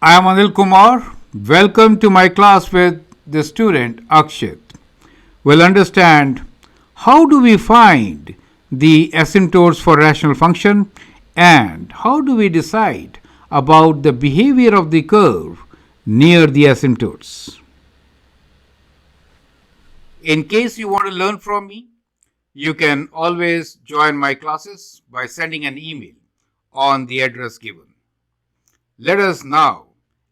I am Anil Kumar. Welcome to my class with the student Akshit. We'll understand how do we find the asymptotes for rational function and how do we decide about the behavior of the curve near the asymptotes. In case you want to learn from me, you can always join my classes by sending an email on the address given. Let us now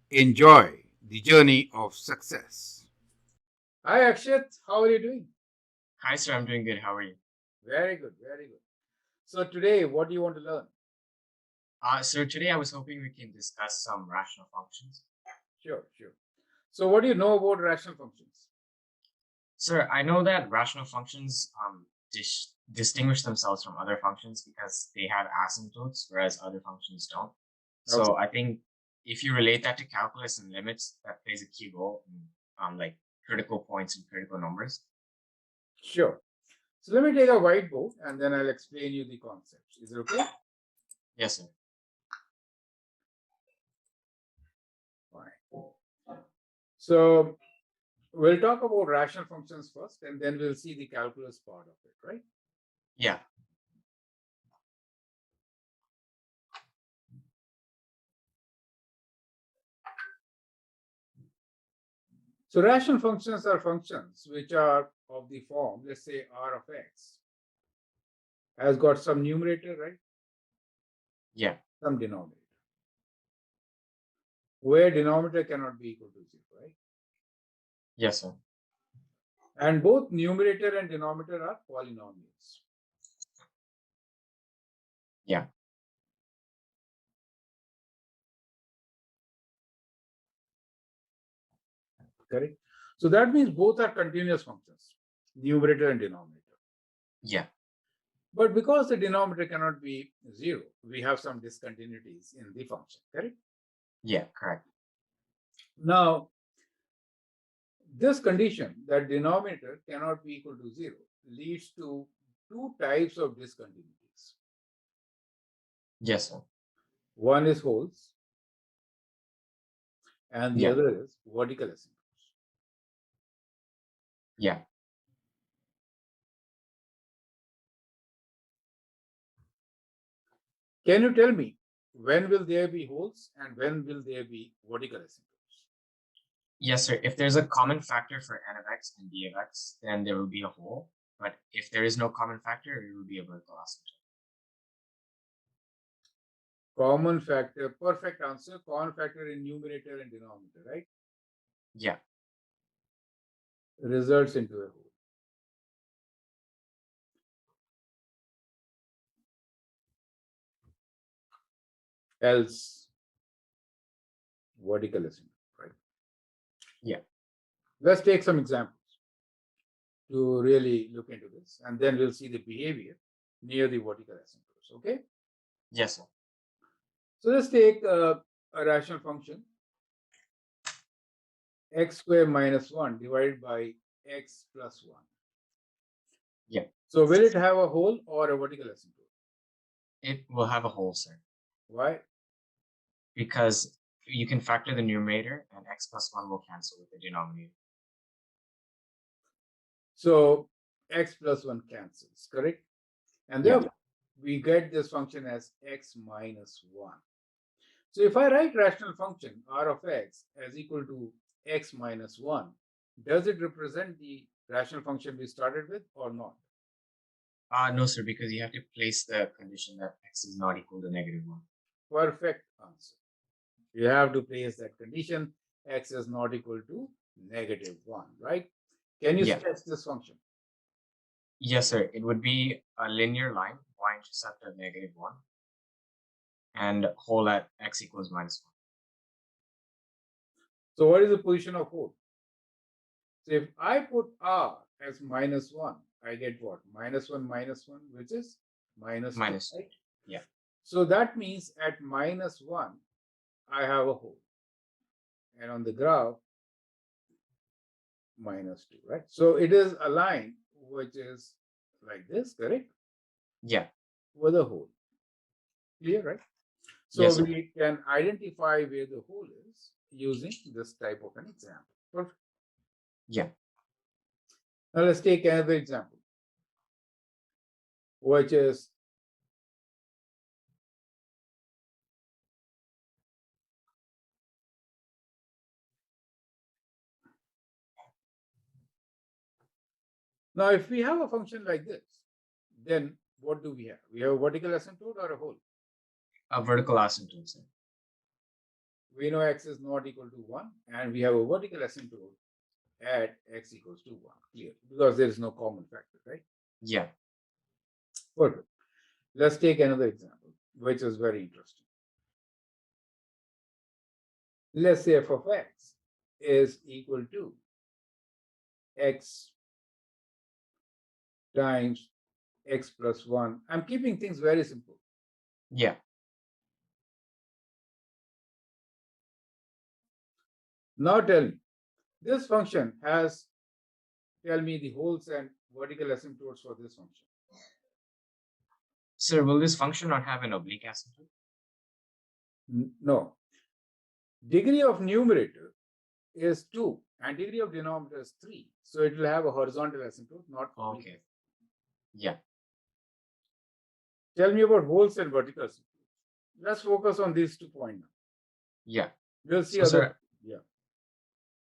enjoy the journey of success. Hi Akshit, how are you doing? Hi, sir. I'm doing good. How are you? Very good, very good. So today, what do you want to learn? So today I was hoping we can discuss some rational functions. Sure, sure. So what do you know about rational functions? Sir, I know that rational functions distinguish themselves from other functions because they have asymptotes, whereas other functions don't. Okay, So I think if you relate that to calculus and limits, that plays a key role in like critical points and critical numbers. sure. So let me take a whiteboard and then I'll explain you the concepts. Is it okay? Yes, sir. Fine. So we'll talk about rational functions first and then we'll see the calculus part of it, right? Yeah. So rational functions are functions which are of the form, let's say r of x has got some numerator, right? Yeah. Some denominator, where denominator cannot be equal to 0, right? Yes, sir. And both numerator and denominator are polynomials. Yeah. Correct? So that means both are continuous functions, numerator and denominator. Yeah. But because the denominator cannot be 0, we have some discontinuities in the function, correct? Yeah. Correct. Now, this condition that denominator cannot be equal to 0 leads to two types of discontinuities. Yes, sir. One is wholes, and the Yeah. other is vertical asymptotes. Yeah. Can you tell me when will there be wholes and when will there be vertical asymptotes? Yes, sir. If there's a common factor for n of x and d of x, then there will be a whole. But if there is no common factor, it will be a vertical asymptote. Common factor, perfect answer, common factor in numerator and denominator, right? Yeah. Results into a whole. Else vertical asymptote, right? Yeah. Let's take some examples to really look into this, and then we'll see the behavior near the vertical asymptotes, okay? Yes, sir. So let's take a rational function, x squared minus 1 divided by x plus 1. Yeah. So will it have a whole or a vertical asymptote? It will have a whole, sir, Why? because you can factor the numerator and x plus 1 will cancel with the denominator. So x plus 1 cancels, correct? And Yeah. therefore, we get this function as x minus 1. So if I write rational function r of x as equal to x minus 1, does it represent the rational function we started with or not? No, sir, because you have to place the condition that x is not equal to -1. Perfect answer. You have to place that condition x is not equal to -1, right? Can you Yeah. sketch this function? Yes, sir. It would be a linear line, y-intercept of -1, and whole at x equals -1. So what is the position of whole? So if I put r as minus 1, I get what? Minus 1, which is minus 2, -2. right? Yeah. So that means at minus 1, I have a whole. And on the graph, minus 2, right? So it is a line which is like this, correct? Yeah. With a hole. Clear, right? So Yes, sir. we can identify where the hole is using this type of an example. Perfect. Yeah. Now let's take another example, which is now if we have a function like this, then what do we have? We have a vertical asymptote or a hole. A vertical asymptote, sir. We know x is not equal to 1, and we have a vertical asymptote at x equals to 1, clear, because there is no common factor, right? Yeah. Perfect. Let's take another example, which is very interesting. Let's say f of x is equal to x times x plus 1. I'm keeping things very simple. Yeah. Now tell me, this function has, tell me the holes and vertical asymptotes for this function. Sir, will this function not have an oblique asymptote? No. Degree of numerator is 2 and degree of denominator is 3. So it will have a horizontal asymptote, not oblique. Okay. Yeah. Tell me about holes and vertical asymptotes. Let's focus on these 2 points now. Yeah. We'll see So, other. sir, Yeah.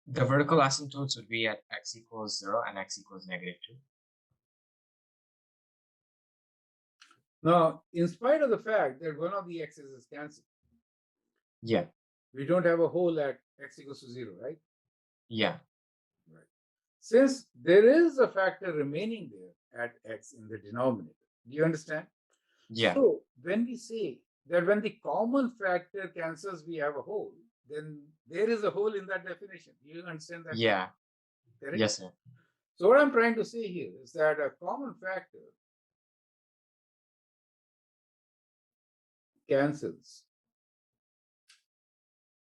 the vertical asymptotes would be at x equals 0 and x equals -2. Now, in spite of the fact that one of the x's is cancelled, Yeah. we don't have a hole at x equals to 0, right? Yeah. Right. Since there is a factor remaining there at x in the denominator, do you understand? Yeah. So when we say that when the common factor cancels, we have a hole, then there is a hole in that definition. Do you understand that? Yeah. Correct? Yes, sir. So what I'm trying to say here is that a common factor cancels.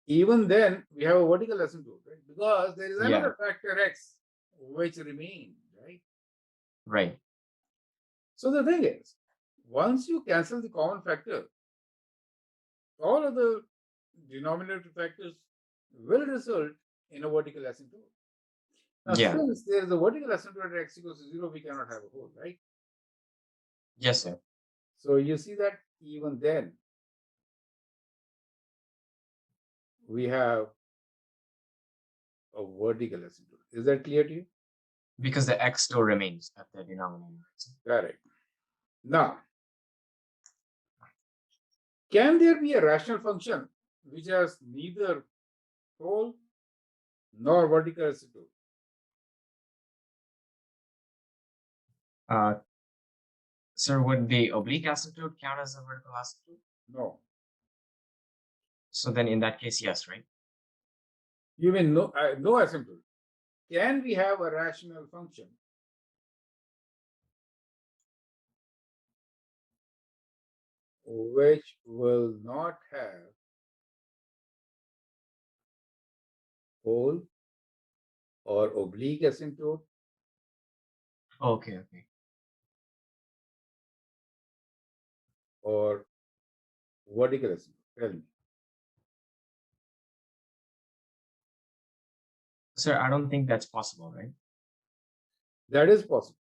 Even then, we have a vertical asymptote, right? Because there is another factor x which remains, right? Right. So the thing is, once you cancel the common factor, all of the denominator factors will result in a vertical asymptote. Now, Yeah. since there is a vertical asymptote at x equals to 0, we cannot have a hole, right? Yes, sir. So you see that even then, we have a vertical asymptote. Is that clear to you? Because the x still remains at the denominator. Correct. Now, can there be a rational function which has neither hole nor vertical asymptote? Sir, would the oblique asymptote count as a vertical asymptote? No. So then in that case, yes, right? You mean no asymptote? Can we have a rational function which will not have hole or oblique asymptote? Okay. Or vertical asymptote? Tell me. Sir, I don't think that's possible, right? That is possible.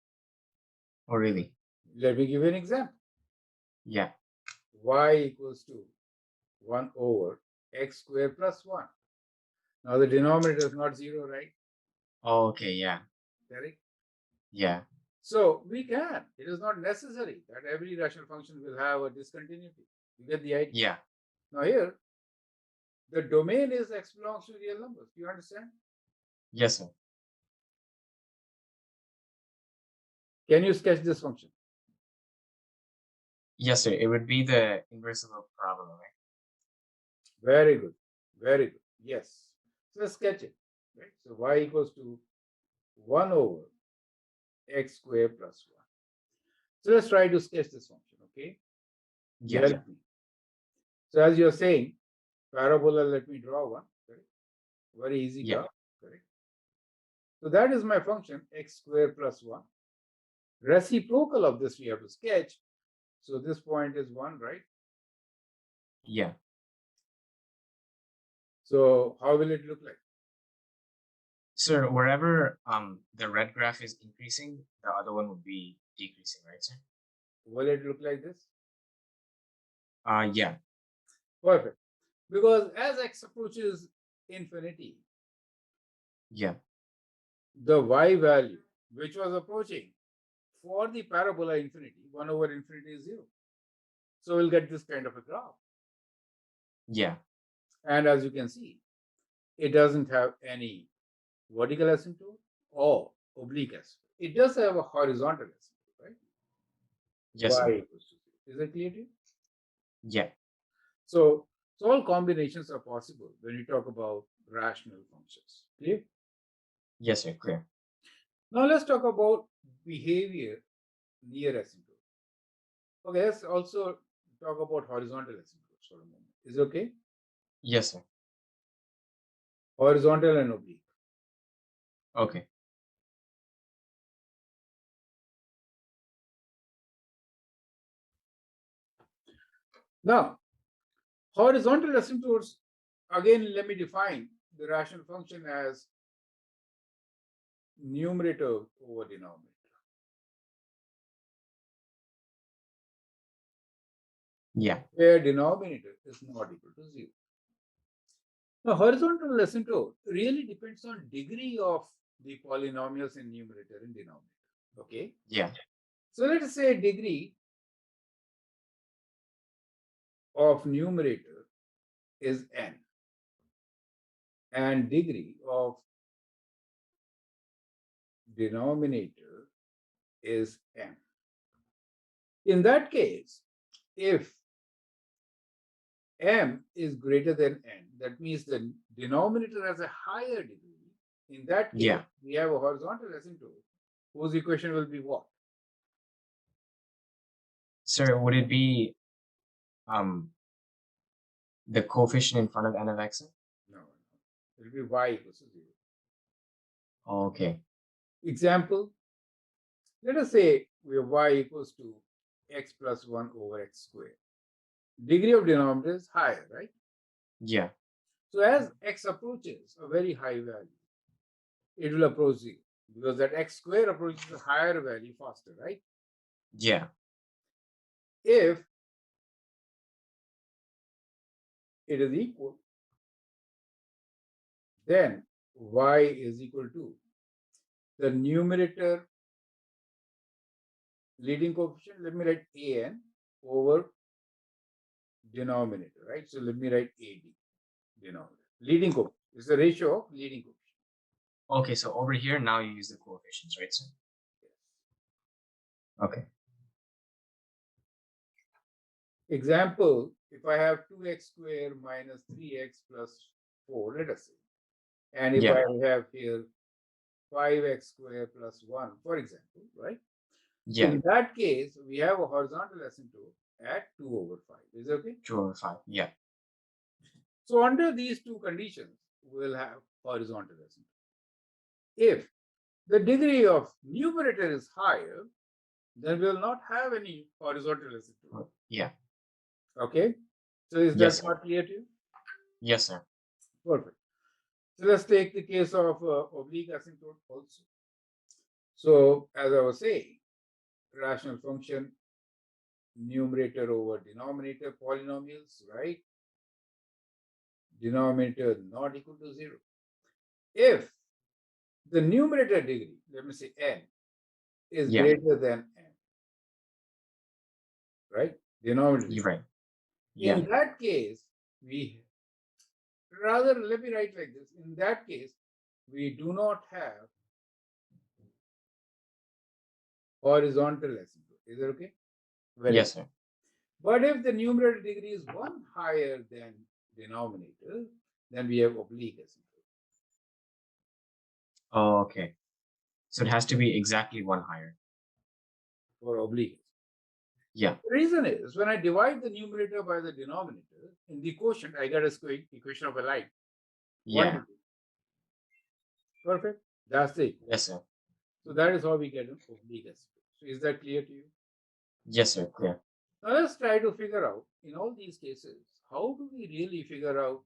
Oh, really? Let me give you an example. Yeah. Y equals to 1 over x squared plus 1. Now the denominator is not 0, right? Okay, yeah. Correct? Yeah. So we can. It is not necessary that every rational function will have a discontinuity. You get the idea? Yeah. Now here, the domain is x belongs to real numbers. Do you understand? Yes, sir. Can you sketch this function? Yes, sir. It would be the inverse of a parabola, right? Very good. Very good. Yes. So let's sketch it. Right? So y equals to 1 over x squared plus 1. So let's try to sketch this function, okay? You Yes. help me. So as you're saying, parabola, let me draw one. Correct? Very easy Yeah. graph. Correct? So that is my function, x squared plus 1. Reciprocal of this we have to sketch. So this point is 1, right? Yeah. So how will it look like? Sir, wherever the red graph is increasing, the other one would be decreasing, right, sir? Will it look like this? Yeah. Perfect. Because as x approaches infinity, Yeah. the y value which was approaching for the parabola infinity, 1 over infinity is 0. So we'll get this kind of a graph. Yeah. And as you can see, it doesn't have any vertical asymptote or oblique asymptote. It does have a horizontal asymptote, right? Yes, Y sir. equals to 0. Is that clear to you? Yeah. So all combinations are possible when you talk about rational functions. Clear? Yes, sir. Clear. Now let's talk about behavior near asymptote. Okay, let's also talk about horizontal asymptotes for a moment. Is it okay? Yes, sir. Horizontal and oblique. Okay. Now, horizontal asymptotes, again, let me define the rational function as numerator over denominator. Yeah. Where denominator is not equal to 0. Now, horizontal asymptote really depends on degree of the polynomials in numerator and denominator. Okay. Yeah. So let us say degree of numerator is n and degree of denominator is m. In that case, if m is greater than n, that means the denominator has a higher degree. In that case, Yeah. we have a horizontal asymptote whose equation will be what? Sir, would it be um the coefficient in front of n of x? No, it will be y equals to 0. Okay. Example, let us say we have y equals to x plus 1 over x squared. Degree of denominator is higher, right? Yeah. So as x approaches a very high value, it will approach 0 because that x square approaches a higher value faster, right? Yeah. If it is equal, then y is equal to the numerator leading coefficient. Let me write an over denominator, right? So let me write ad, denominator. Leading coefficient is the ratio of leading coefficient. Okay, so over here now you use the coefficients, right, sir? Yes. Okay. Example, if I have 2x squared minus 3x plus 4, let us say, and if Yeah. I have here 5x squared plus 1, for example, right? Yeah. In that case, we have a horizontal asymptote at 2 over 5. Is it okay? 2 over 5. Yeah. So under these two conditions, we'll have horizontal asymptote. If the degree of numerator is higher, then we'll not have any horizontal asymptote. Yeah. Okay? So is Yes, that sir. not clear to you? Yes, sir. Perfect. So let's take the case of oblique asymptote also. So as I was saying, rational function numerator over denominator polynomials, right? Denominator not equal to 0. If the numerator degree, let me say n, is Yeah. greater than n, right? Denominator. You're right. Yeah. In that case, we rather, let me write like this. In that case, we do not have horizontal asymptote. Is that okay? Very Yes, good. sir. But if the numerator degree is 1 higher than denominator, then we have oblique asymptote. Oh, okay. So it has to be exactly 1 higher. For oblique. Yeah. The reason is when I divide the numerator by the denominator, in the quotient, I get a square equation of a line. Yeah. 1 to 2. Perfect. That's it. Yes, sir. So that is how we get an oblique asymptote. So is that clear to you? Yes, sir. Clear. Now let's try to figure out in all these cases how do we really figure out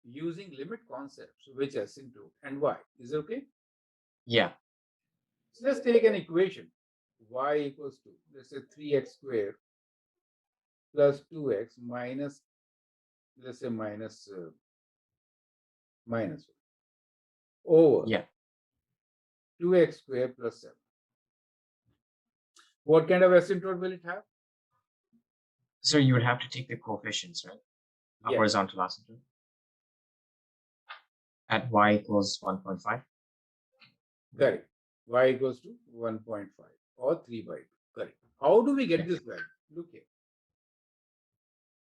using limit concepts which asymptote and why? Is it okay? Yeah. So let's take an equation. Y equals to, let's say 3x squared plus 2x minus, let's say minus 1 over Yeah. 2x squared plus 7. What kind of asymptote will it have? So you would have to take the coefficients, right? A Yes, horizontal asymptote at y equals 1.5. correct. Y equals to 1.5 or 3 by 2. Correct. How do we get Yeah. this value? Look here.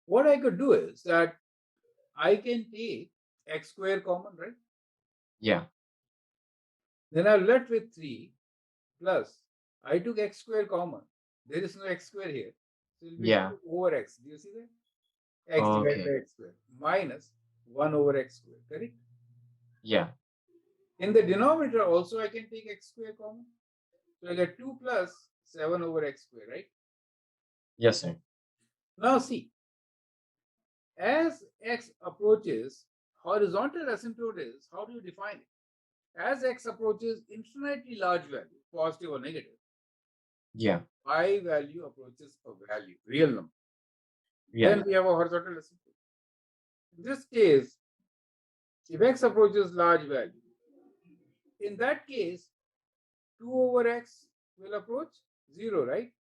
What I could do is that I can take x squared common, right? Yeah. Then I'm left with 3 plus I took x squared common. There is no x squared here. So it will be Yeah. 2 over x. Do you see that? X divided Okay. by x squared minus 1 over x squared. Correct? Yeah. In the denominator also I can take x squared common. So I get 2 plus 7 over x squared, right? Yes, sir. Now see, as x approaches, horizontal asymptote is, how do you define it? As x approaches infinitely large value, positive or negative, Yeah. y value approaches a value, real number. Yeah. Then we have a horizontal asymptote. In this case, if x approaches large value, in that case, 2 over x will approach 0, right?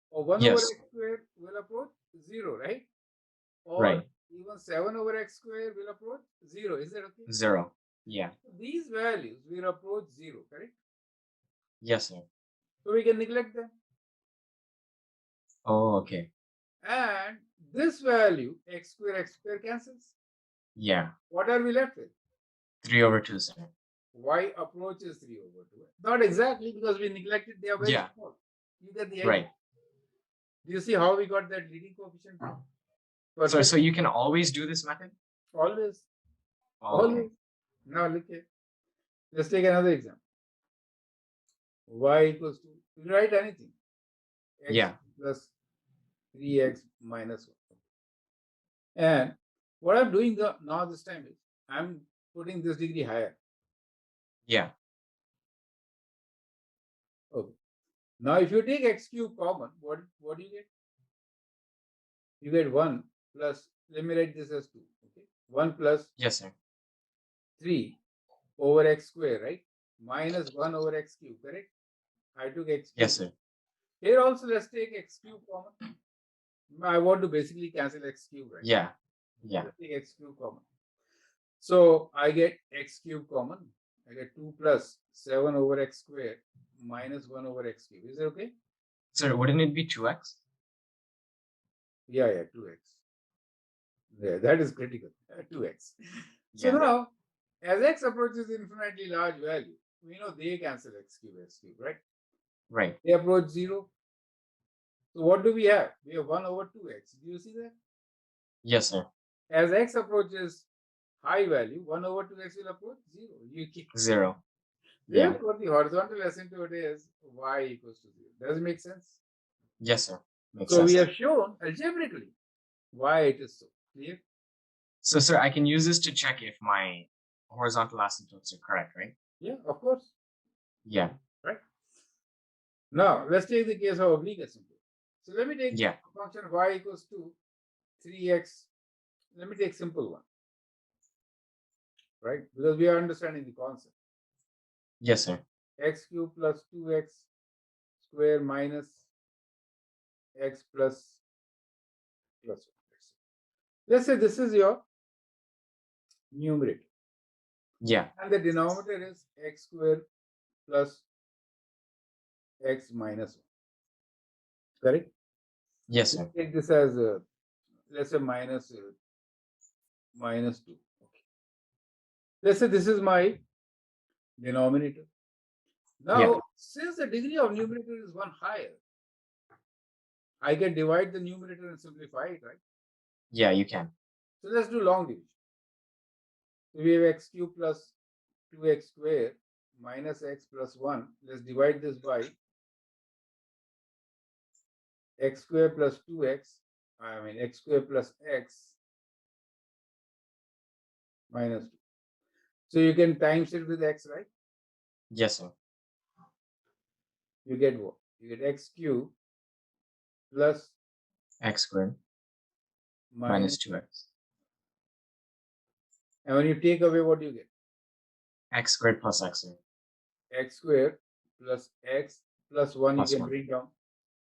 Or 1 over Yes. x squared will approach 0, right? Or Right. even 7 over x squared will approach 0. Is that okay? 0. Yeah. These values will approach 0, correct? Yes, sir. So we can neglect them. Oh, okay. And this value, x square cancels. Yeah. What are we left with? 3 over 2, sir. Y approaches 3 over 2. Not exactly, because we neglected, they are very Yeah. small. You get the idea. Right. Do you see how we got that leading coefficient? So you can always do this method? Always. Oh, okay. Always. Now look here. Let's take another example. Y equals to, you write anything. X Yeah. plus 3x minus 1. And what I'm doing now this time is, I'm putting this degree higher. Yeah. Okay. Now, if you take x cube common, what do you get? You get 1 plus, let me write this as 2. Okay. 1 plus Yes, sir. 3 over x square, right? Minus 1 over x cube, correct? I took x cube. Yes, sir. Here also, let's take x cube common. I want to basically cancel x cube, right? Yeah. Yeah. Let's take x cube common. So I get x cube common. I get 2 plus 7 over x square minus 1 over x cube. Is it okay? Sir, wouldn't it be 2x? Yeah, 2x. Yeah, that is critical. 2x. So Yeah. now, as x approaches infinitely large value, we know they cancel x cube, right? Right. They approach 0. So what do we have? We have 1 over 2x. Do you see that? Yes, sir. As x approaches high value, 1 over 2x will approach 0. You keep 0. Yeah. Therefore, the horizontal asymptote is y equals to 0. Does it make sense? Yes, sir. Makes So sense. we have shown algebraically why it is so. Clear? So, sir, I can use this to check if my horizontal asymptotes are correct, right? Yeah, of course. Yeah. Right. Now, let's take the case of oblique asymptote. So let me take Yeah. a function y equals to 3x. Let me take simple one. Right? Because we are understanding the concept. Yes, sir. X cubed plus 2x square minus x plus 1. Let's say this is your numerator. Yeah. And the denominator is x squared plus x minus 1. Correct? Yes, sir. Take this as, let's say, minus 2. Okay. Let's say this is my denominator. Now, since the degree of numerator is 1 higher, I can divide the numerator and simplify it, right? Yeah, you can. So let's do long division. So we have x cubed plus 2x squared minus x plus 1. Let's divide this by x squared plus 2x. I mean x square plus x minus 2. So you can times it with x, right? Yes, sir. You get what? You get x cube plus X squared minus, minus 2x. and when you take away, what do you get? X squared plus x, sir. X squared plus x plus 1 Plus you can 1. bring down.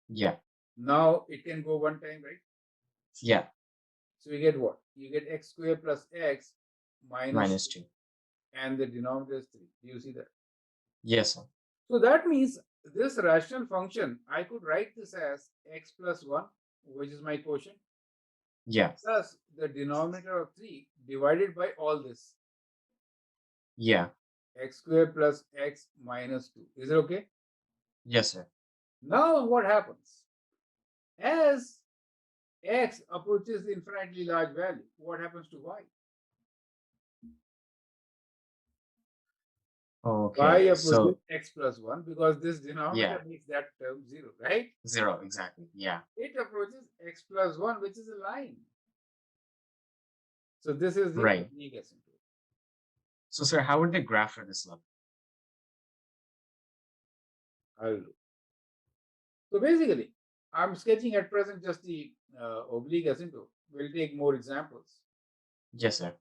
Yeah. Now it can go one time, right? Yeah. So you get what? You get x squared plus x Minus 2. and the denominator is 3. Do you see that? Yes, sir. So that means this rational function, I could write this as x plus 1, which is my quotient, Yeah. plus the denominator of 3 divided by all this. Yeah. X squared plus x minus 2. Is it okay? Yes, sir. Now what happens? As x approaches the infinitely large value, what happens to y? Okay. Y approaches So x plus 1 because this denominator yeah. makes that term 0, right? 0, exactly. Yeah. It approaches x plus 1, which is a line. So this is the Right. oblique asymptote. So, sir, how would the graph for this look? I'll do. So basically, I'm sketching at present just the oblique asymptote. We'll take more examples. Yes, sir.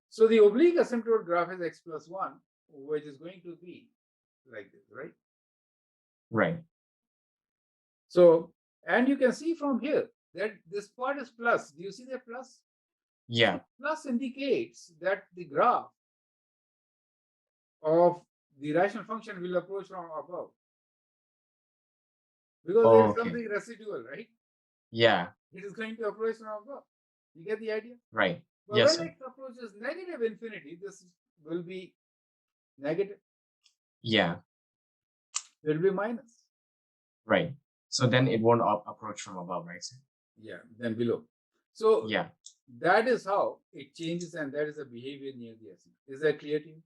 So the oblique asymptote graph is x plus 1, which is going to be like this, right? Right. So, and you can see from here that this part is plus. Do you see the plus? Yeah. So plus indicates that the graph of the rational function will approach from above. Because there is Okay. something residual, right? Yeah. It is going to approach from above. You get the idea? Right. But Yes, when sir. x approaches negative infinity, this will be negative. Yeah. It will be minus. Right. So then it won't approach from above, right, sir? Yeah, then below. So Yeah. that is how it changes, and that is the behavior near the asymptote. Is that clear to you?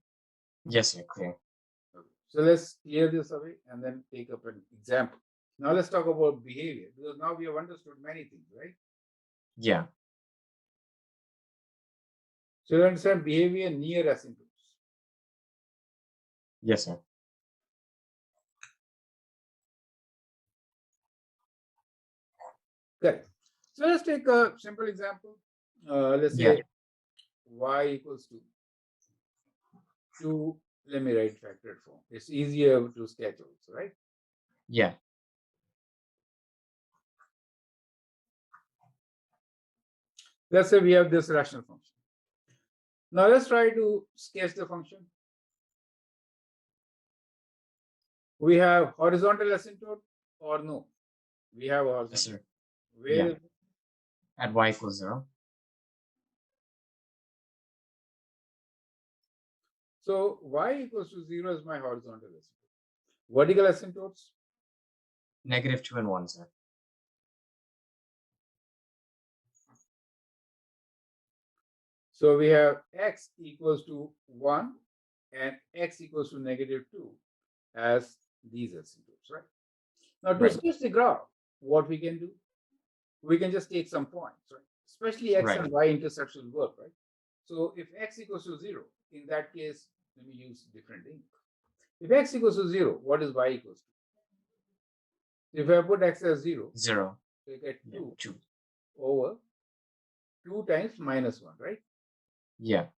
Yes, sir. Clear. Okay. So let's clear this away and then take up an example. Now let's talk about behavior, because now we have understood many things, right? Yeah. So you understand behavior near asymptotes. Yes, sir. Correct. So let's take a simple example. Let's say Yeah. y equals to 2. Let me write factored form. It's easier to sketch also, right? Yeah. Let's say we have this rational function. Now let's try to sketch the function. We have horizontal asymptote or no? We have a horizontal. Yes, sir. Where Yeah. is it? At y equals 0. So y equals to 0 is my horizontal asymptote. Vertical asymptotes? Negative 2 and 1, sir. So we have x equals to 1 and x equals to negative 2 as these asymptotes, right? Now to Right. sketch the graph, what we can do? We can just take some points, right? Especially x Right. and y intercepts will work, right? So if x equals to 0, in that case, let me use different ink. If x equals to 0, what is y equals to? If I put x as 0, 0. you get Yeah. 2 2. over 2 times minus 1, right? Yeah.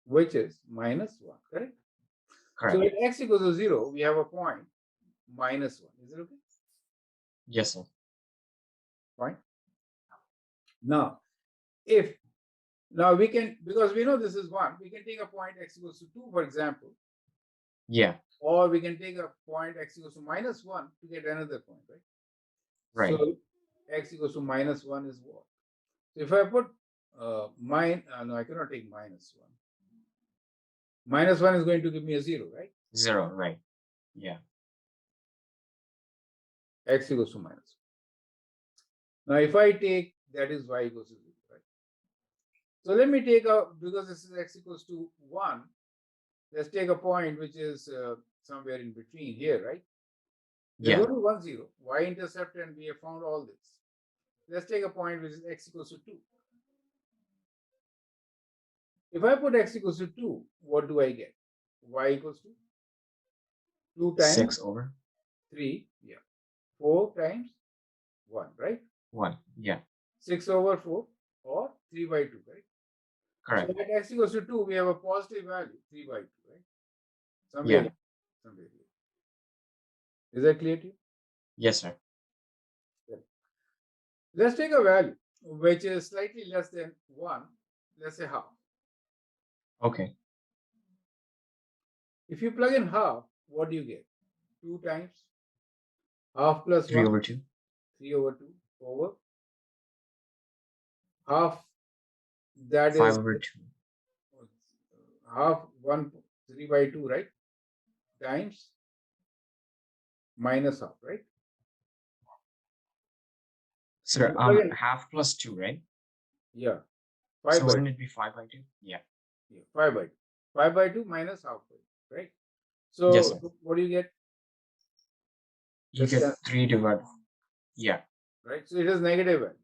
Which is minus 1, correct? Correct. So if x equals to 0, we have a point minus 1. Is it okay? Yes, sir. Fine. Now, now we can, because we know this is 1, we can take a point x equals to 2, for example. Yeah. Or we can take a point x equals to minus 1 to get another point, right? Right. So x equals to minus 1 is what? So if I put no, I cannot take minus 1. Minus 1 is going to give me a 0, right? 0. Right. Yeah. X equals to minus 1. Now if I take, that is y equals to 0, right? So let me take because this is x equals to 1, let's take a point which is somewhere in between here, right? There's Yeah. only 1, 0, y-intercept, and we have found all this. let's take a point which is x equals to 2. If I put x equals to 2, what do I get? Y equals to 2 times 6 over 3, yeah. 4 times 1, right? 1. Yeah, 6 over 4 or 3 by 2, right? correct. So at x equals to 2, we have a positive value, 3 by 2, right? Somewhere Yeah. here. Somewhere here. Is that clear to you? Yes, sir. Let's take a value which is slightly less than 1, let's say half. Okay. If you plug in half, what do you get? 2 times half plus 3 1, over 2. 3 over 2 over half, that 5 is over 2. half 1, 3 by 2, right? Times minus half, right? Sir, You plug in, half plus 2, right? yeah, 5 So by 2. wouldn't it be 5 by 2? Yeah. Yeah, 5 by 2. 5 by 2 minus half by 2, right? Yes, So sir. what do you get? You Let's say, get 3 divided. Yeah. right? So it is negative value.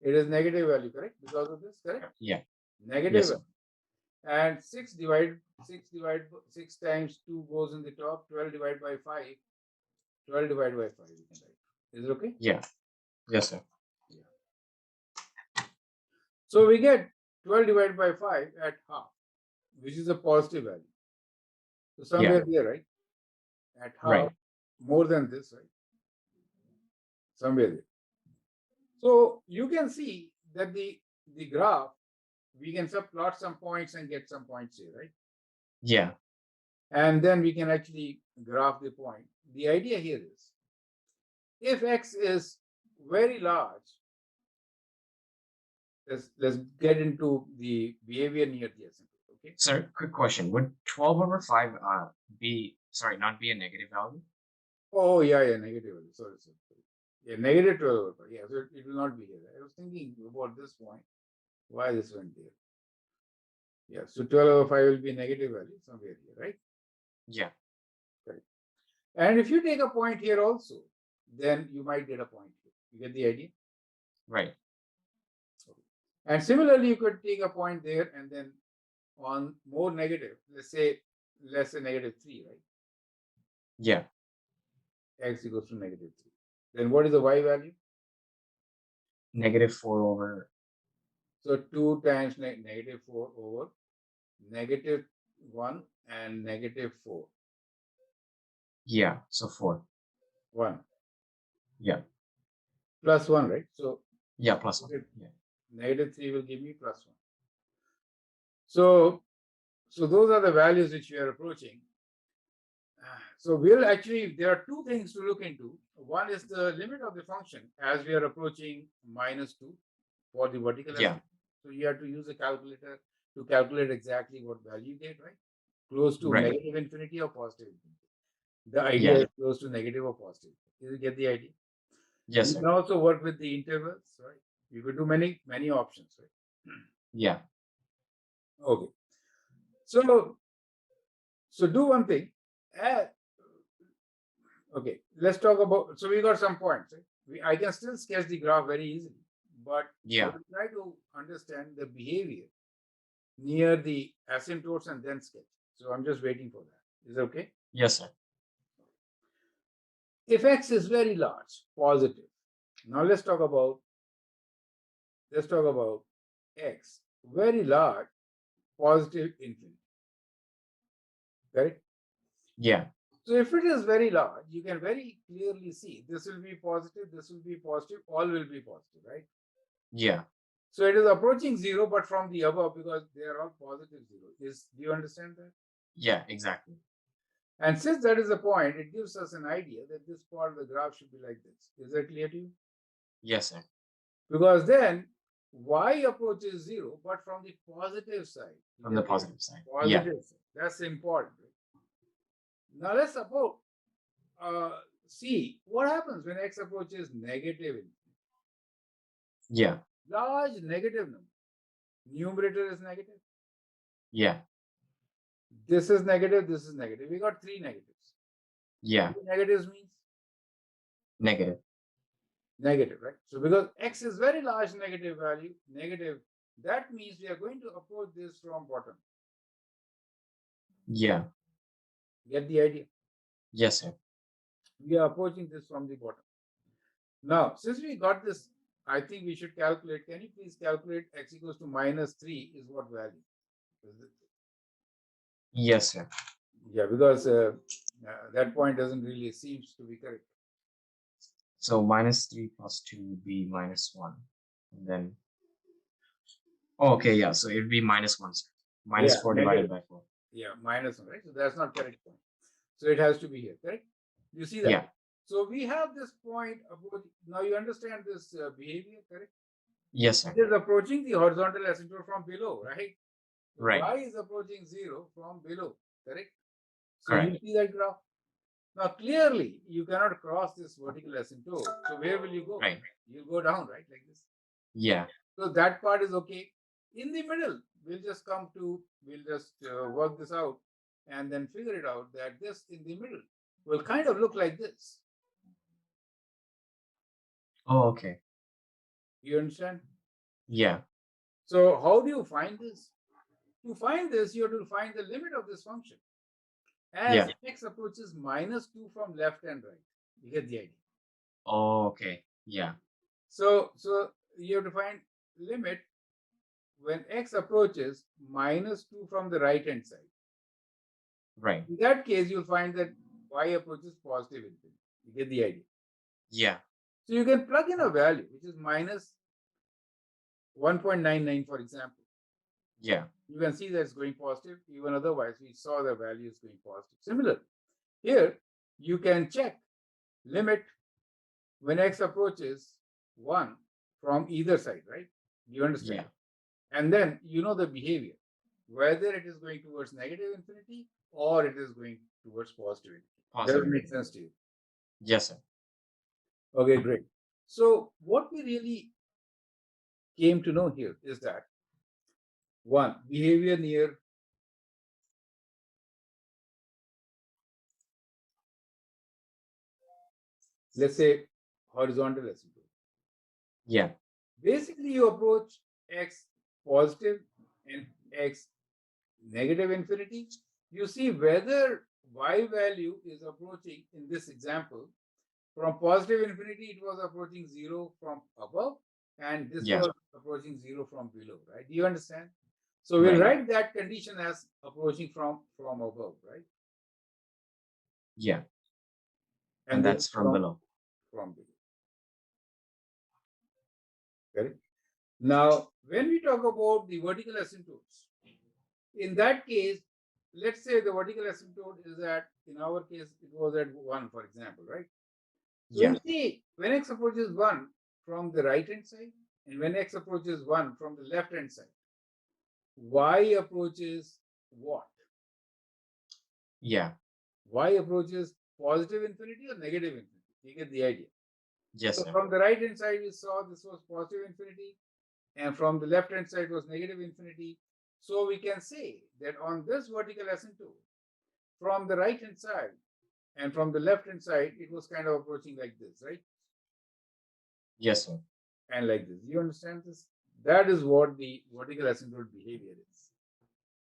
It is negative value, correct? Because of this, correct? Yeah. Negative Yes, sir. value. And 6 times 2 goes in the top, 12 divided by 5. 12 divided by 5, you can write. Is it okay? Yeah. Yes, sir. So we get 12 divided by 5 at half, which is a positive value. So somewhere here, right? At half, Right. more than this, right? Somewhere there. So you can see that the graph, we can plot some points and get some points here, right? Yeah. And then we can actually graph the point. The idea here is, if x is very large, let's get into the behavior near the asymptote. Okay. Sir, quick question. Would 12 over 5 not be a negative value? Oh yeah, negative value. Sorry. Yeah, negative 12 over 5. Yeah, so it will not be here. I was thinking about this point. Why this went there? Yeah, so 12 over 5 will be a negative value somewhere here, right? Yeah. Right. And if you take a point here also, then you might get a point here. You get the idea? Right. And similarly, you could take a point there and then on more negative, let's say less than negative 3, right? Yeah. X equals to negative 3. Then what is the y value? Negative 4 over. So 2 times negative 4 over negative 1 and negative 4. Yeah. So 4. 1. Yeah. Plus 1, right? So Yeah. Plus 1. Yeah. negative 3 will give me plus 1. So those are the values which we are approaching. So we'll actually, there are two things to look into. One is the limit of the function as we are approaching -2 for the vertical Yeah. asymptote. So you have to use a calculator to calculate exactly what value you get, right? Close to Right. negative infinity or positive infinity. The idea is close to negative or positive. You get the idea? Yes, You sir. can also work with the intervals, right? You could do many options, right? Yeah. Okay. So do one thing. Okay, let's talk about. So we got some points. Right? I can still sketch the graph very easily, but Yeah. we'll try to understand the behavior near the asymptotes and then sketch. So I'm just waiting for that. Is it okay? Yes, sir. If x is very large, positive. Now let's talk about x very large, positive infinity. Right? Yeah. So if it is very large, you can very clearly see this will be positive, this will be positive, all will be positive, right? Yeah. So it is approaching 0, but from the above because they are all positive 0. Do you understand that? Yeah, exactly. And since that is the point, it gives us an idea that this part of the graph should be like this. Is that clear to you? Yes, sir. Because then y approaches 0, but from the positive side. From the positive side. Positive side. That's important. Right? Now let's suppose, see what happens when x approaches negative infinity. Yeah. Large negative number. Numerator is negative. Yeah. This is negative, this is negative. We got 3 negatives. Yeah. 3 negatives means Negative. Negative, right? So because x is very large negative value, negative, that means we are going to approach this from bottom. Yeah. Get the idea? Yes, sir. We are approaching this from the bottom. Now, since we got this, I think we should calculate. Can you please calculate x equals to -3 is what value? Yes, sir. Yeah, because that point doesn't really seems to be correct. So -3 plus 2 would be -1. And then, oh, okay, yeah. So it would be -1, sir. Yeah, -4 negative. divided by 4. Yeah, -1, right? So that's not correct point. So it has to be here, correct? You see that? Yeah. So we have this point about, now you understand this behavior, correct? Yes, sir. It is approaching the horizontal asymptote from below, right? So Right. y is approaching 0 from below, correct? So Correct. you see that graph? Now clearly you cannot cross this vertical asymptote. So where will you go? Right. You'll go down, right? Like this. Yeah. So that part is okay. In the middle, we'll just work this out and then figure it out that this in the middle will kind of look like this. Oh, okay. You understand? Yeah. So how do you find this? To find this, you have to find the limit of this function as Yeah. x approaches -2 from left and right. You get the idea. Oh, okay. Yeah. So you have to find limit when x approaches -2 from the right hand side. Right. In that case, you'll find that y approaches positive infinity. You get the idea. Yeah. So you can plug in a value which is -1.99, for example. Yeah. You can see that it's going positive. Even otherwise, we saw the value is going positive. Similar, here you can check limit when x approaches 1 from either side, right? You understand? Yeah. And then you know the behavior, whether it is going towards negative infinity or it is going towards positive infinity. Does it make sense to you? Yes, sir. Okay, great. So what we really came to know here is that one, behavior near let's say horizontal asymptote. Yeah. Basically, you approach x positive and x negative infinity. You see whether y value is approaching, in this example, from positive infinity, it was approaching 0 from above, and this Yeah. was approaching 0 from below, right? Do you understand? So we'll Right. write that condition as approaching from above, right? Yeah. And And this that's is from below. from below. Correct? Now, when we talk about the vertical asymptotes, in that case, let's say the vertical asymptote is at, in our case, it was at 1, for example, right? So Yeah. you see, when x approaches 1 from the right hand side, and when x approaches 1 from the left hand side, y approaches what? Yeah. Y approaches positive infinity or negative infinity? You get the idea. Yes, So sir. from the right hand side, we saw this was positive infinity, and from the left hand side was negative infinity. So we can say that on this vertical asymptote, from the right hand side and from the left hand side, it was kind of approaching like this, right? Yes, sir. And like this. You understand this? That is what the vertical asymptote behavior is.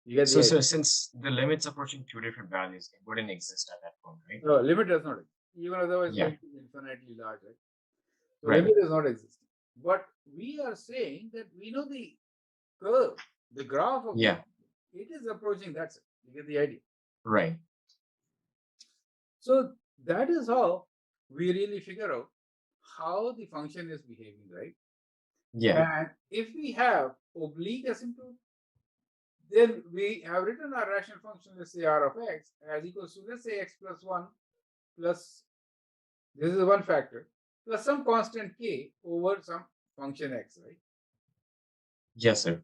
You get So, the idea? since the limit's approaching two different values, it wouldn't exist at that point, right? No, limit does not exist. Even otherwise, Yeah. going to be infinitely large, right? So Right. limit is not existing. But we are saying that we know the curve, the graph of Yeah. it is approaching. That's it. You get the idea. Right. So that is how we really figure out how the function is behaving, right? Yeah. And if we have oblique asymptote, then we have written our rational function, let's say r of x, as equals to, let's say, x plus 1 plus, this is one factor, plus some constant k over some function x, right? Yes, sir.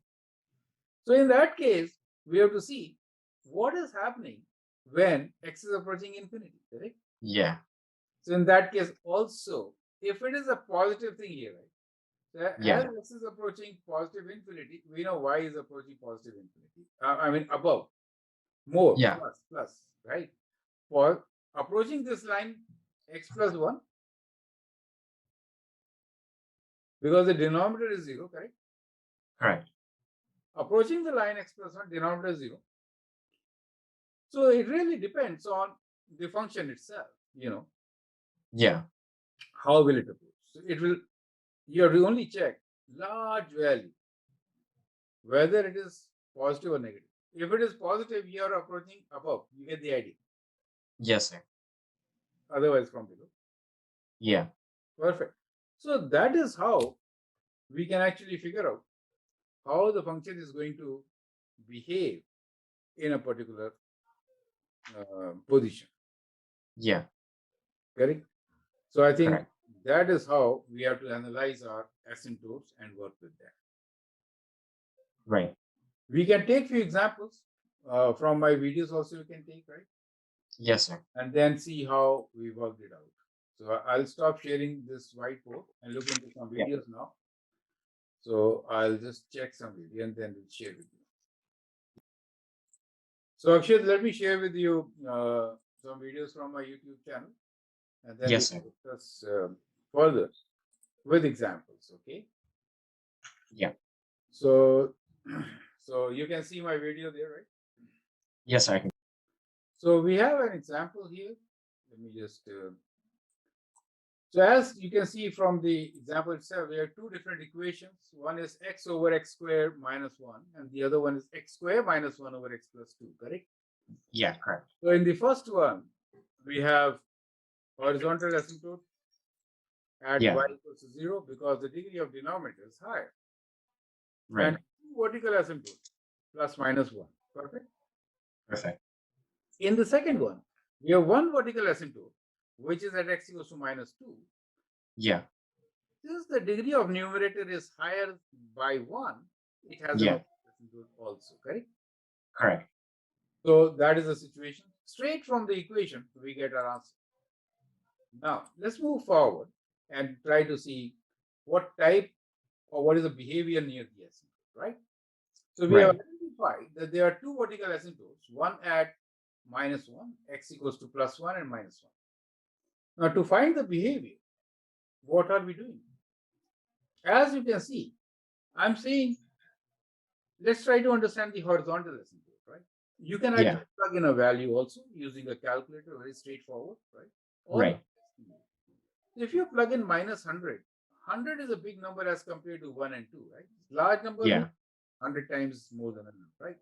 So in that case, we have to see what is happening when x is approaching infinity, correct? Yeah. So in that case also, if it is a positive thing here, right? So Yeah. as x is approaching positive infinity, we know y is approaching positive infinity. I mean above, more, Yeah. plus, right? For approaching this line, x plus 1, because the denominator is 0, correct? Correct. Approaching the line x plus 1, denominator is 0. So it really depends on the function itself, Yeah. how will it approach? So it will, you have to only check large value, whether it is positive or negative. If it is positive, you are approaching above. You get the idea. Yes, sir. Otherwise, from below. Yeah. Perfect. So that is how we can actually figure out how the function is going to behave in a particular position. Yeah. Correct? So I think Correct. that is how we have to analyze our asymptotes and work with them. Right. We can take few examples from my videos also you can take, right? Yes, sir. And then see how we worked it out. So I'll stop sharing this whiteboard and look into some Yeah. videos now. So I'll just check some video and then we'll share with you. So Akshay, let me share with you some videos from my YouTube channel, and then Yes, we sir. can discuss further with examples. Okay. Yeah. So, so you can see my video there, right? Yes, sir. I can. So we have an example here. Let me just. So as you can see from the example itself, we have two different equations. One is x over x squared minus 1, and the other one is x squared minus 1 over x plus 2, correct? Yeah, correct. So in the first one, we have horizontal asymptote at Yeah. y equals to 0 because the degree of denominator is higher. Right. And two vertical asymptotes, plus minus 1. Perfect. Perfect. In the second one, we have one vertical asymptote, which is at x equals to minus 2. Yeah. Since the degree of numerator is higher by 1, it has Yeah. an asymptote also, correct? Correct. So that is the situation. Straight from the equation, we get our answer. Now, let's move forward and try to see what type or what is the behavior near the asymptote, right? So we have Right. identified that there are two vertical asymptotes, one at minus 1, x equals to plus 1 and minus 1. Now, to find the behavior, what are we doing? As you can see, I'm saying, let's try to understand the horizontal asymptote, right? You can Yeah. actually plug in a value also using a calculator, very straightforward, right? Right. If you plug in minus 100, 100 is a big number as compared to 1 and 2, right? Large number Yeah. means 100 times more than 100, right?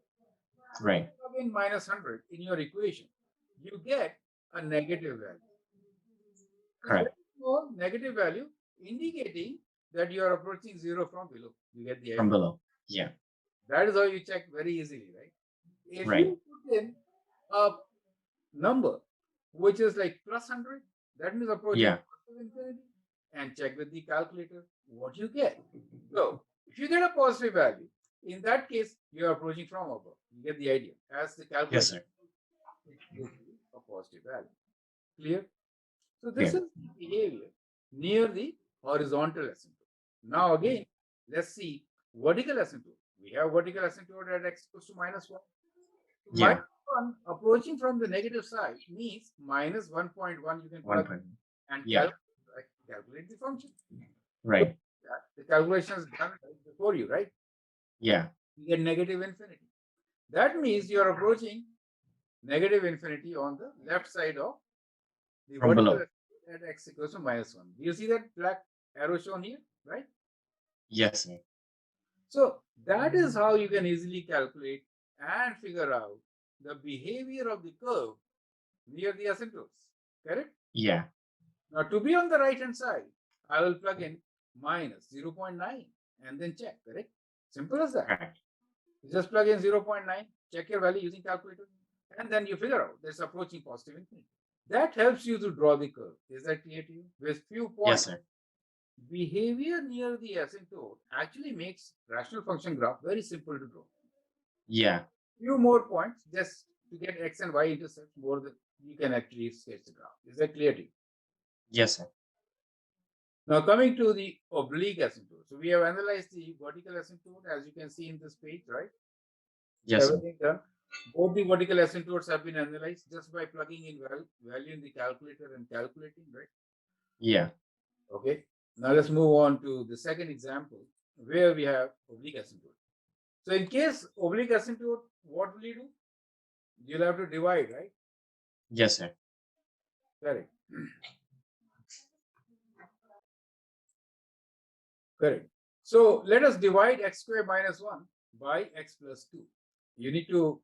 Right. Plug in minus 100 in your equation, you get a negative value. Correct. Small negative value indicating that you are approaching 0 from below. You get the idea. From below. Yeah. That is how you check very easily, right? If Right. you put in a number which is like plus 100, that means approaching Yeah. positive infinity, and check with the calculator what you get. So if you get a positive value, in that case, you are approaching from above. You get the idea. As the calculator, Yes, sir. it gives you a positive value. Clear? So this Yeah. is the behavior near the horizontal asymptote. Now again, let's see vertical asymptote. We have vertical asymptote at x equals to minus 1. Yeah. Minus 1 approaching from the negative side means minus 1.1 you can One plug point. and Yeah. calculate the function. Right. The calculation is done before you, right? Yeah. You get negative infinity. That means you are approaching negative infinity on the left side of the From vertical below. at x equals to minus 1. Do you see that black arrow shown here, right? Yes, sir. So that is how you can easily calculate and figure out the behavior of the curve near the asymptotes, correct? Yeah. Now to be on the right hand side, I will plug in minus 0.9 and then check, correct? Simple as that. Correct. You just plug in 0.9, check your value using calculator, and then you figure out that's approaching positive infinity. That helps you to draw the curve. Is that clear to you? With few points. Yes, sir. Behavior near the asymptote actually makes rational function graph very simple to draw. Yeah. Few more points just to get x and y intercepts more than you can actually sketch the graph. Is that clear to you? Yes, sir. Now coming to the oblique asymptote. So we have analyzed the vertical asymptote as you can see in this page, right? Yes, sir. Everything done. Both the vertical asymptotes have been analyzed just by plugging in value in the calculator and calculating, right? Yeah. Okay. Now let's move on to the second example where we have oblique asymptote. So in case oblique asymptote, what will you do? You'll have to divide, right? Yes, sir. Correct. Correct. So let us divide x square minus 1 by x plus 2. You need to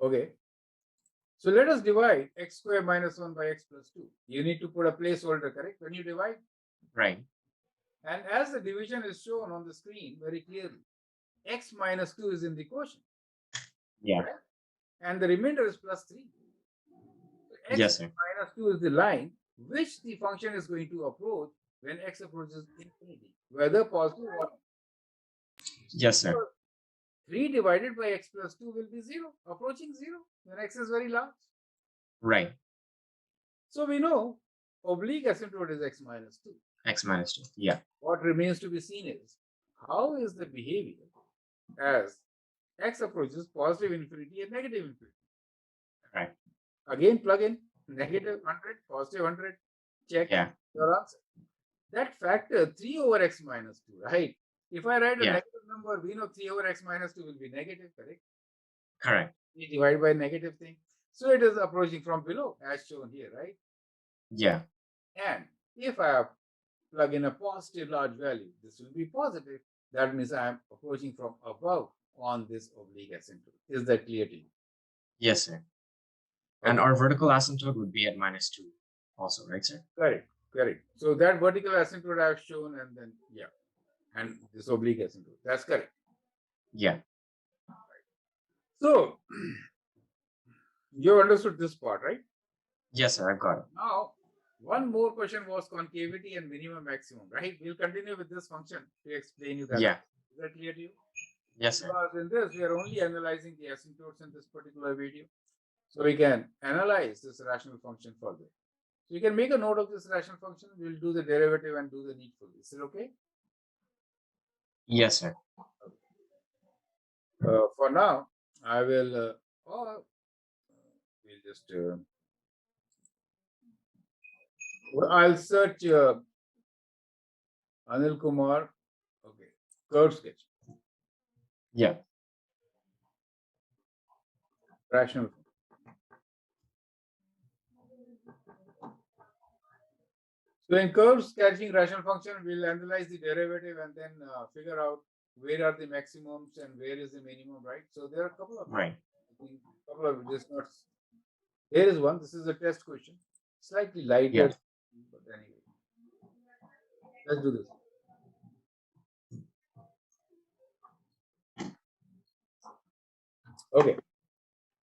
okay. So let us divide x square minus 1 by x plus 2. You need to put a placeholder, correct, when you divide. Right. And as the division is shown on the screen very clearly, x minus 2 is in the quotient. Yeah. Right? And the remainder is plus 3. So x Yes, sir. minus 2 is the line which the function is going to approach when x approaches infinity, whether positive or negative. Yes, sir. 3 divided by x plus 2 will be 0, approaching 0 when x is very large. Right. So we know oblique asymptote is x minus 2. X minus 2. Yeah. What remains to be seen is how is the behavior as x approaches positive infinity and negative infinity. Right. Again, plug in negative 100, positive 100, check your answer. That factor 3 over x minus 2, right? If I write a negative number, we know 3 over x minus 2 will be negative, correct? Correct. We divide by negative thing. So it is approaching from below as shown here, right? Yeah. And if I plug in a positive large value, this will be positive. That means I am approaching from above on this oblique asymptote. Is that clear to you? Yes, sir. And our vertical asymptote would be at minus 2 also, right, sir? Correct. Correct. So that vertical asymptote I have shown, and then and this oblique asymptote. That's correct. Yeah. So you understood this part, right? Yes, sir. I've got it. Now, one more question was concavity and minimum maximum, right? We'll continue with this function to explain you that. Yeah. Is that clear to you? Yes, sir. Because in this, we are only analyzing the asymptotes in this particular video. So we can analyze this rational function further. So you can make a note of this rational function. We'll do the derivative and do the needful. Is it okay? Yes, sir. For now, I will, we'll just, I'll search Anil Kumar. Okay, curve sketch. Yeah. Rational. So in curve sketching rational function, we'll analyze the derivative and then figure out where are the maximums and where is the minimum, right? So there are a couple of couple of just notes. Here is one. This is a test question, slightly lighter, but anyway. Let's do this. Okay.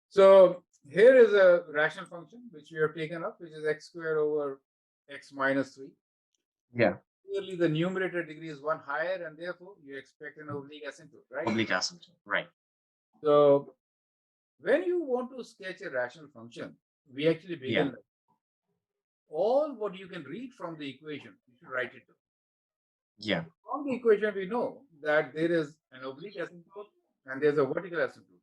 So here is a rational function which we have taken up, which is x squared over x minus 3. Yeah. Clearly, the numerator degree is 1 higher, and therefore you expect an oblique asymptote, right? Oblique asymptote, right. So when you want to sketch a rational function, we actually begin like all what you can read from the equation, you should write it down. Yeah. From the equation, we know that there is an oblique asymptote and there's a vertical asymptote.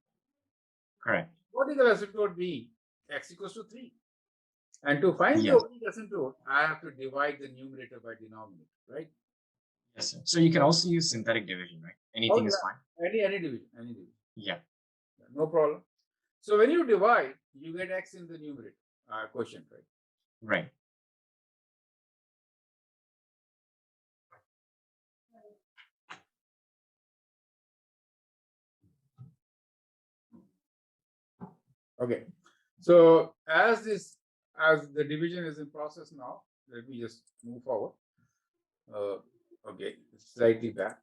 Correct. Vertical asymptote being x equals to 3. And to find the oblique asymptote, I have to divide the numerator by denominator, right? Yes, sir. So you can also use synthetic division, right? Anything is fine. Any division, any division. Yeah. No problem. So when you divide, you get x in the numerator quotient, right? Right. Okay. So as the division is in process now, let me just move forward. Okay, slightly back,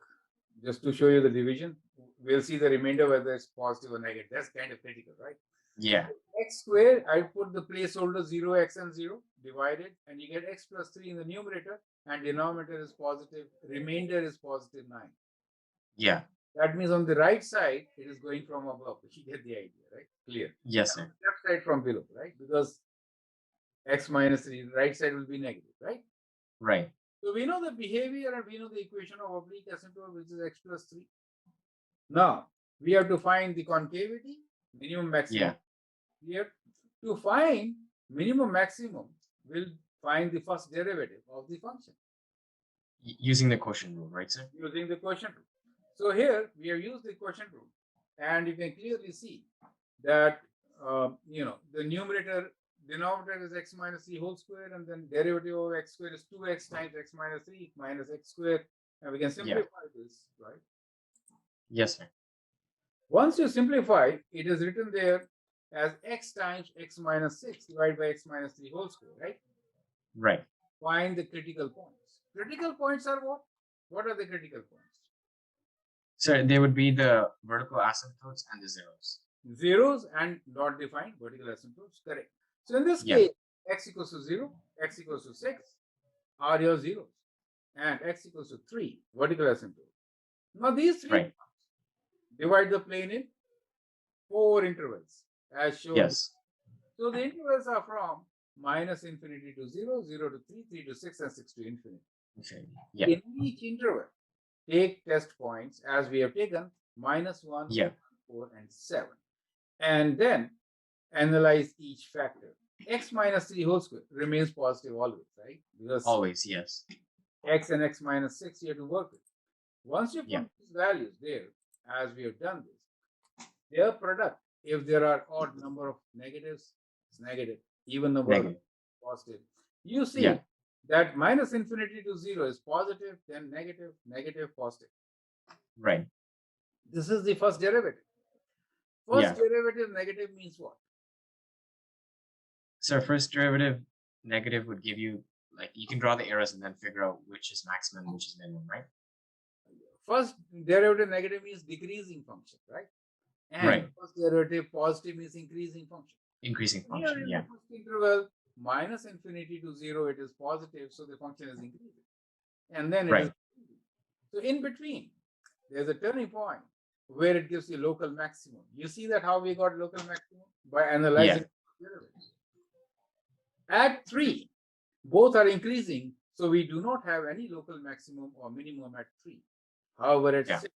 just to show you the division. We'll see the remainder whether it's positive or negative. That's kind of critical, right? Yeah. X squared, I put the placeholder 0, x and 0, divided, and you get x plus 3 in the numerator, and denominator is positive, remainder is positive 9. Yeah. That means on the right side, it is going from above. You get the idea, right? Clear. Yes, sir. Left side from below, right? Because x minus 3, the right side will be negative, right? Right. So we know the behavior and we know the equation of oblique asymptote, which is x plus 3. Now, we have to find the concavity, minimum, maximum. Yeah. Here, To find minimum maximum, we'll find the first derivative of the function Using the quotient rule, right, sir? using the quotient rule. So here we have used the quotient rule, and you can clearly see that the numerator denominator is x minus 3 whole square, and then derivative of x squared is 2x times x minus 3 minus x squared, and we can simplify this, right? Yes, sir. Once you simplify, it is written there as x times x minus 6 divided by x minus 3 whole square, right? Right. Find the critical points. Critical points are what? What are the critical points? Sir, they would be the vertical asymptotes and the zeros. Zeros and not defined vertical asymptotes, correct. So in this Yeah. case, x equals to 0, x equals to 6 are your zeros, and x equals to 3 vertical asymptote. Now these three Right. divide the plane in 4 intervals as shown. Yes. So the intervals are from minus infinity to 0, 0 to 3, 3 to 6, and 6 to infinity. Okay. Yeah. In each interval, take test points as we have taken minus 1, Yeah. 4, and 7. And then analyze each factor. X minus 3 whole square remains positive always, right? Because Always, yes. x and x minus 6 you have to work with. Once you put Yeah. these values there, as we have done this, their product, if there are odd number of negatives, it's negative. Even number of Negative. positive. You see Yeah. that minus infinity to 0 is positive, then negative, negative, positive. Right. This is the first derivative. First Yeah. derivative negative means what? So first derivative negative would give you, like, you can draw the arrows and then figure out which is maximum and which is minimum, right? First derivative negative means decreasing function, right? And Right. first derivative positive means increasing function. Increasing Here function, in yeah. the first interval, minus infinity to 0, it is positive, so the function is increasing. And then it is Right. so in between, there's a turning point where it gives you local maximum. You see that how we got local maximum? By analyzing derivatives. At 3, both are increasing, so we do not have any local maximum or minimum at 3. However, at Yeah. 6,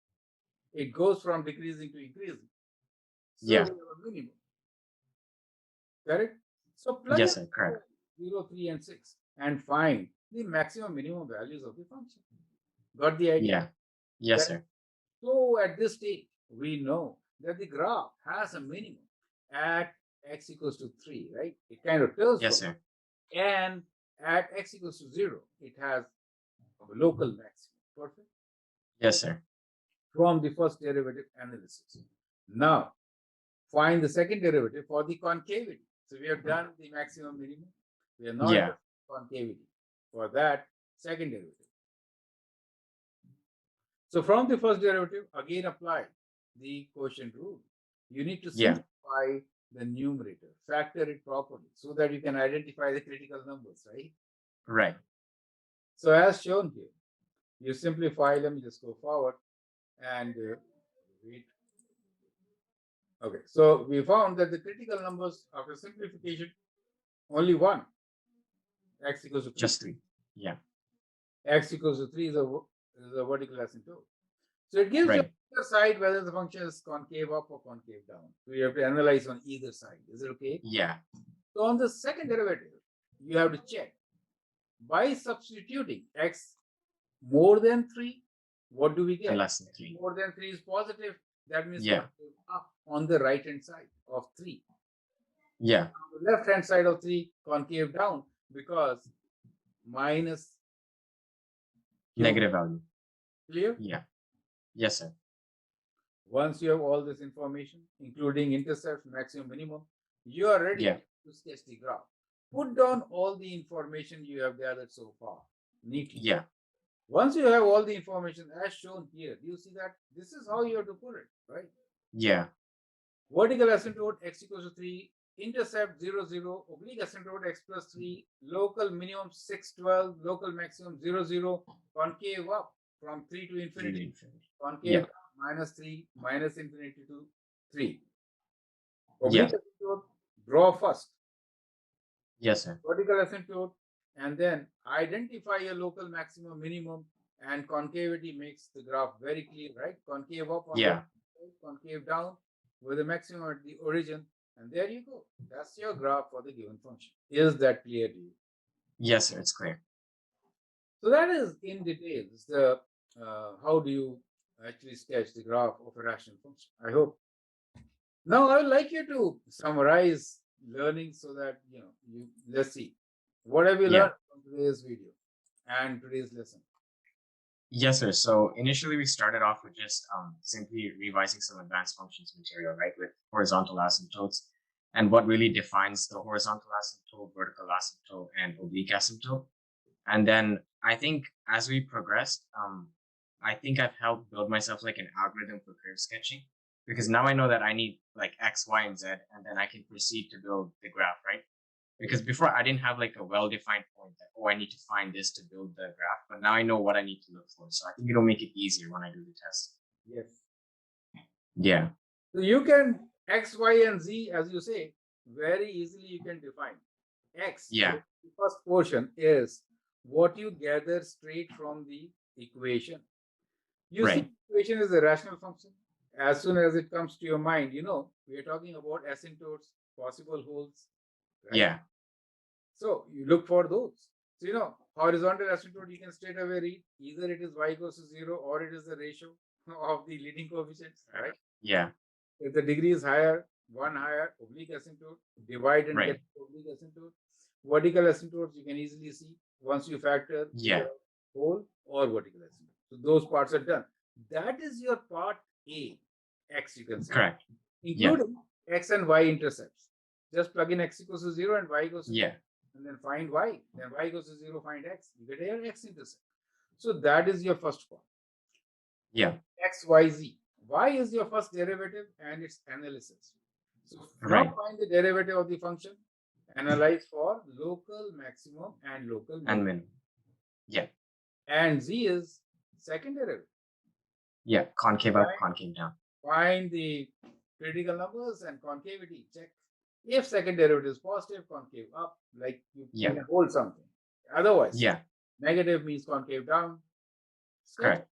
it goes from decreasing to increasing. So Yeah. we have a minimum. Correct? So plug Yes, in sir. Correct. 0, 3, and 6 and find the maximum minimum values of the function. Got the idea? Yeah. Yes, Correct? sir. So at this stage, we know that the graph has a minimum at x equals to 3, right? It kind of tells Yes, from sir. it. And at x equals to 0, it has a local maximum. Perfect. Yes, sir. From the first derivative analysis. Now, find the second derivative for the concavity. So we have done the maximum minimum. We are now Yeah. at the concavity. For that, second derivative. So from the first derivative, again apply the quotient rule. You need to Yeah. simplify the numerator, factor it properly so that you can identify the critical numbers, right? Right. So as shown here, you simplify, let me just go forward and wait. Okay, so we found that the critical numbers after simplification, only one, x equals to 3. Just 3. Yeah. X equals to 3 is a vertical asymptote. So it gives you Right. on either side whether the function is concave up or concave down. So you have to analyze on either side. Is it okay? Yeah. So on the second derivative, you have to check by substituting x more than 3. What do we get? And less than 3. More than 3 is positive. That means Yeah. concave up on the right hand side of 3. Yeah. On the left hand side of 3, concave down because minus q. Negative value. Clear? Yeah. Yes, sir. Once you have all this information, including intercepts, maximum, minimum, you are ready Yeah. to sketch the graph. Put down all the information you have gathered so far neatly. Yeah. Once you have all the information as shown here, you see that this is how you have to put it, right? Yeah. Vertical asymptote x equals to 3, intercept 0, 0, oblique asymptote x plus 3, local minimum 6, 12, local maximum 0, 0, concave up from 3 to infinity, concave Yeah. minus 3, minus infinity to 3. Yeah. Oblique asymptote, draw first. Yes, sir. Vertical asymptote, and then identify a local maximum, minimum, and concavity makes the graph very clear, right? Concave up on Yeah. the concave down with the maximum at the origin. And there you go. That's your graph for the given function. Is that clear to you? Yes, sir, it's clear. So that is in details the how do you actually sketch the graph of a rational function. I hope. Now I would like you to summarize learning so that you let's see what have you Yeah. learned from today's video and today's lesson. Yes, sir. So initially we started off with just simply revising some advanced functions material, right, with horizontal asymptotes and what really defines the horizontal asymptote, vertical asymptote, and oblique asymptote. And then I think as we progressed, I think I've helped build myself like an algorithm for curve sketching because now I know that I need like X, Y, and Z, and then I can proceed to build the graph, right? Because before I didn't have like a well-defined point that, oh, I need to find this to build the graph, but now I know what I need to look for. So I think it'll make it easier when I do the test. Yes. Yeah. So you can X, Y, and Z, as you say, very easily you can define. X, Yeah. the first portion is what you gather straight from the equation. You Right. see, equation is a rational function. As soon as it comes to your mind, we are talking about asymptotes, possible holes, right? Yeah. So you look for those. So, horizontal asymptote, you can straight away read either it is y goes to 0 or it is the ratio of the leading coefficients, right? Yeah. If the degree is higher, one higher, oblique asymptote, divide and Right. get oblique asymptote. Vertical asymptotes, you can easily see once you factor Yeah. whole or vertical asymptote. So those parts are done. That is your part A, X you can say. Correct. Including X and Y intercepts. Just plug in X equals to 0 and Y goes to 0. And then find Y. Then Y goes to 0, find X. You get your X intercept. So that is your first part. Yeah. X, Y, Z. Y is your first derivative and its analysis. So now find the derivative of the function, analyze for local maximum and local minimum. Yeah. And Z is second derivative. Yeah. Concave up, concave down. Find the critical numbers and concavity. Check. If second derivative is positive, concave up, like you can hold something. Otherwise, negative means concave down. Correct.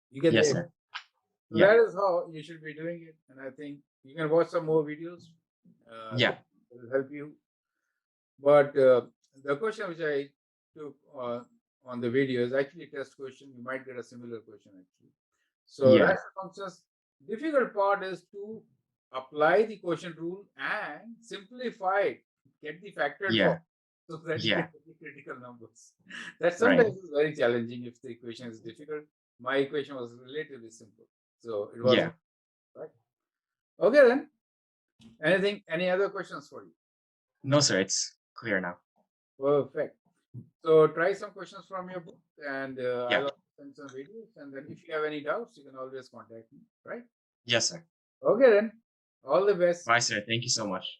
You get yes, the sir. So that is how you should be doing it. And I think you can watch some more videos. It will help you. But the question which I took on the video is actually a test question. You might get a similar question actually. So rational functions, difficult part is to apply the quotient rule and simplify it, get the factored form so that you get the critical numbers. That sometimes is very challenging if the equation is difficult. My equation was relatively simple. So it was right. Okay then. Any other questions for you? No, sir, it's clear now. Perfect. So try some questions from your book and I'll send some videos. And then if you have any doubts, you can always contact me, right? Yes, sir. Okay then. All the best. Bye, sir. Thank you so much.